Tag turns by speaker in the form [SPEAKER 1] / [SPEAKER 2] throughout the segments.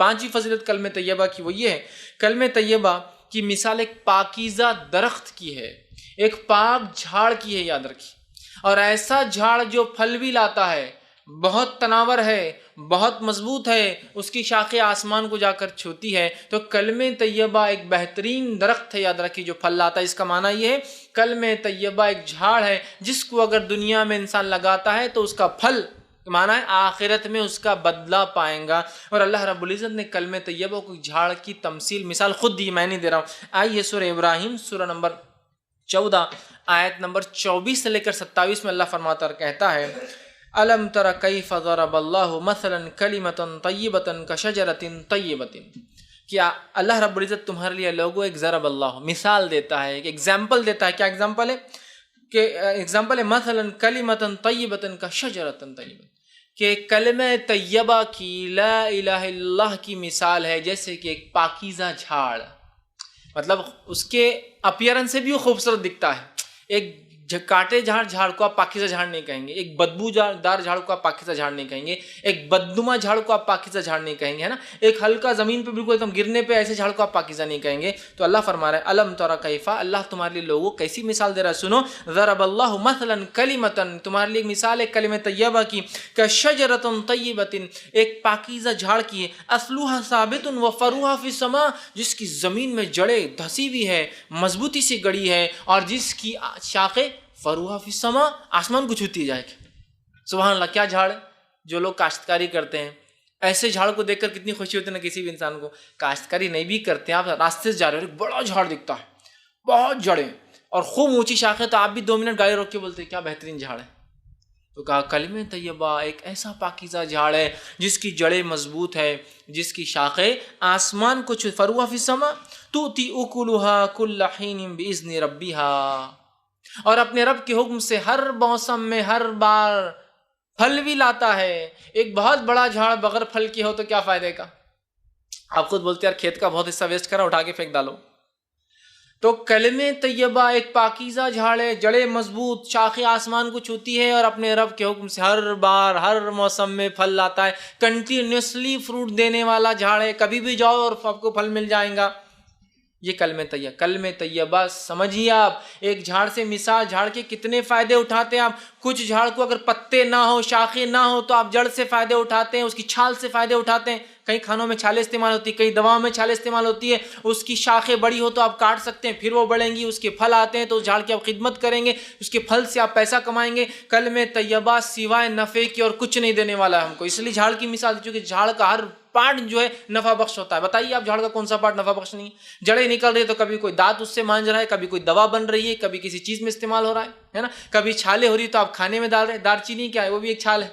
[SPEAKER 1] پانچویں فضیلت کلمہ طیبہ کی وہ یہ ہے، کلمہ طیبہ کی مثال ایک پاکیزہ درخت کی ہے، ایک پاک جھاڑ کی ہے، یاد رکھیے، اور ایسا جھاڑ جو پھل بھی لاتا ہے، بہت تناور ہے، بہت مضبوط ہے، اس کی شاخیں آسمان کو جا کر چھوتی ہے۔ تو کلمہ طیبہ ایک بہترین درخت ہے، یاد رکھیے، جو پھل لاتا ہے۔ اس کا معنی یہ ہے کلمہ طیبہ ایک جھاڑ ہے جس کو اگر دنیا میں انسان لگاتا ہے تو اس کا پھل معنی ہے آخرت میں اس کا بدلہ پائیں گا۔ اور اللہ رب العزت نے کلمہ طیبہ کو جھاڑ کی تمثیل مثال خود دی، میں نہیں دے رہا ہوں۔ آئیے سورہ ابراہیم سورہ نمبر 14 آیت نمبر 24 سے لے کر 27 میں اللہ فرماتا اور کہتا ہے الم تر کیف ضرب اللہ مثلا کلمۃ طیبۃ کشجرۃ طیبۃ، کیا اللہ رب العزت تمہارے لیے لوگوں ایک ضرب اللہ مثال دیتا ہے، ایک ایگزامپل دیتا ہے۔ کیا ایگزامپل ہے؟ کہ ایگزامپل ہے مثلا کلمۃ طیبۃ کشجرۃ طیبۃ، کہ کلمہ طیبہ کی، لا الہ الا اللہ کی مثال ہے جیسے کہ ایک پاکیزہ جھاڑ، مطلب اس کے اپیرنس سے بھی وہ خوبصورت دکھتا ہے۔ ایک کاٹے جھاڑ کو آپ پاکیزہ جھاڑ نہیں کہیں گے، ایک بدبو دار جھاڑ کو آپ پاکیزہ جھاڑ نہیں کہیں گے، ایک بدنما جھاڑ کو آپ پاکیزہ جھاڑ نہیں کہیں گے، ہے نا، ایک ہلکا زمین پہ بالکل ایک دم گرنے پہ ایسے جھاڑ کو آپ پاکیزہ نہیں کہیں گے۔ تو اللہ فرما رہا ہے الم تر کیف، اللہ تمہارے لیے لوگوں کیسی مثال دے رہا ہے، سنو، ضرب اللہ مثلا کلمۃ، تمہارے لیے ایک مثال ہے کلمہ طیبہ کی، کشجرۃ طیبۃ، ایک پاکیزہ جھاڑ کی ہے، اصلها ثابت وفروها فی السماء، جس کی زمین میں جڑیں دھسی ہوئی ہے، مضبوطی سے گڑی ہے، اور جس کی شاخیں فروها فی السماء، آسمان کو چھوتی جائے گی۔ سبحان اللہ، کیا جھاڑ ہے! جو لوگ کاشتکاری کرتے ہیں ایسے جھاڑ کو دیکھ کر کتنی خوشی ہوتی ہے نا کسی بھی انسان کو۔ کاشتکاری نہیں بھی کرتے ہیں، آپ راستے سے جا رہے ہو، ایک بڑا جھاڑ دکھتا ہے، بہت جڑیں اور خوب اونچی شاخیں، تو آپ بھی 2 منٹ گاڑی روک کے بولتے ہیں کیا بہترین جھاڑ ہے۔ تو کہا کلمہ طیبہ ایک ایسا پاکیزہ جھاڑ ہے جس کی جڑیں مضبوط ہے، جس کی شاخیں آسمان کو فروها فی السماء تؤتی اکلها کل حین باذن ربها، اور اپنے رب کے حکم سے ہر موسم میں ہر بار پھل بھی لاتا ہے۔ ایک بہت بڑا جھاڑ بغیر پھل کے ہو تو کیا فائدے کا؟ آپ خود بولتے ہیں یار کھیت کا بہت حصہ ویسٹ کرا، اٹھا کے پھینک ڈالو۔ تو کلمہ طیبہ ایک پاکیزہ جھاڑ ہے، جڑیں مضبوط، شاخیں آسمان کو چھوتی ہے، اور اپنے رب کے حکم سے ہر بار ہر موسم میں پھل لاتا ہے، کنٹینیوسلی فروٹ دینے والا جھاڑ ہے، کبھی بھی جاؤ اور آپ کو پھل مل جائیں گا۔ یہ کلمہ طیبہ، کلمہ طیبہ سمجھیے آپ، ایک جھاڑ سے مثال، جھاڑ کے کتنے فائدے اٹھاتے ہیں آپ۔ کچھ جھاڑ کو اگر پتے نہ ہو، شاخیں نہ ہو، تو آپ جڑ سے فائدے اٹھاتے ہیں، اس کی چھال سے فائدے اٹھاتے ہیں، کئی کھانوں میں چھالیں استعمال ہوتی ہے، کئی دواؤں میں چھالیں استعمال ہوتی ہے۔ اس کی شاخیں بڑی ہو تو آپ کاٹ سکتے ہیں، پھر وہ بڑھیں گی، اس کے پھل آتے ہیں تو اس جھاڑ کی آپ خدمت کریں گے، اس کے پھل سے آپ پیسہ کمائیں گے۔ کلمہ طیبہ سوائے نفع کی اور کچھ نہیں دینے والا ہے ہم کو، اس لیے جھاڑ کی مثال، چونکہ جھاڑ کا ہر پارٹ جو ہے نفع بخش ہوتا ہے۔ بتائیے آپ جھاڑ کا کون سا پارٹ نفع بخش نہیں ہے؟ جڑیں نکل رہی ہے تو کبھی کوئی دانت اس سے مانج رہا ہے، کبھی کوئی دوا بن رہی ہے، کبھی کسی چیز میں استعمال ہو رہا ہے نا، کبھی چھالیں ہو رہی تو آپ کھانے میں ڈال رہے ہیں۔ دار چینی کیا ہے؟ وہ بھی ایک چھال ہے،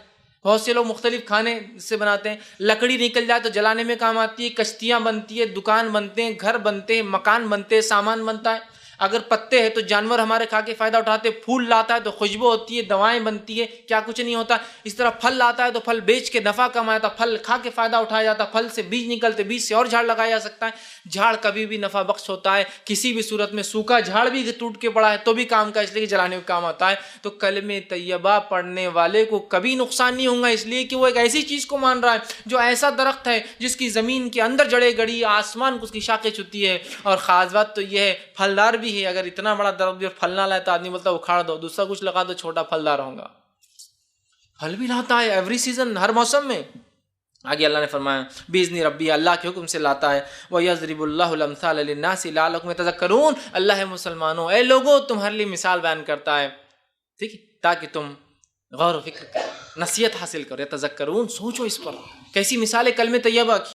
[SPEAKER 1] بہت سے لوگ مختلف کھانے سے بناتے ہیں۔ لکڑی نکل جائے تو جلانے میں کام آتی ہے، کشتیاں بنتی ہے، دکان بنتے ہیں، گھر بنتے ہیں، مکان بنتے ہیں، سامان بنتا ہے۔ اگر پتے ہیں تو جانور ہمارے کھا کے فائدہ اٹھاتے ہیں، پھول لاتا ہے تو خوشبو ہوتی ہے، دوائیں بنتی ہے، کیا کچھ نہیں ہوتا۔ اس طرح پھل لاتا ہے تو پھل بیچ کے نفع کمایا جاتا، پھل کھا کے فائدہ اٹھایا جاتا، پھل سے بیج نکلتے، بیج سے اور جھاڑ لگایا جا سکتا ہے۔ جھاڑ کبھی بھی نفع بخش ہوتا ہے، کسی بھی صورت میں سوکھا جھاڑ بھی ٹوٹ کے پڑا ہے تو بھی کام کا، اس لیے کہ جلانے میں کام آتا ہے۔ تو کلمہ طیبہ پڑھنے والے کو کبھی نقصان نہیں ہوگا، اس لیے کہ وہ ایک ایسی چیز کو مان رہا ہے جو ایسا درخت ہے جس کی زمین کے اندر جڑیں گڑی، آسمان کو اس کی شاخیں چھوتی ہے، اور خاص بات تو یہ ہے پھلدار بھی ہے۔ اگر اتنا بڑا درخت جو پھل نہ لائے تو آدمی بولتا ہے اکھاڑ دو، دوسرا کچھ لگا دو، چھوٹا پھلدار ہوگا۔ پھل بھی لاتا ہے ایوری سیزن، ہر موسم میں۔ آگے اللہ نے فرمایا بِإِذْنِ رَبِّي، اللہ کے حکم سے لاتا ہے، وَيَضْرِبُ اللَّهُ الْأَمْثَالَ لِلنَّاسِ لَعَلَّكُمْ يَتَذَكَّرُونَ، اللہ ہے مسلمانوں، اے لوگوں تمہارے لیے مثال بیان کرتا ہے، ٹھیک ہے، تاکہ تم غور و فکر کرو، نصیحت حاصل کرو، یتذکرون، سوچو اس پر، کیسی مثال ہے کلمہ طیبہ کی۔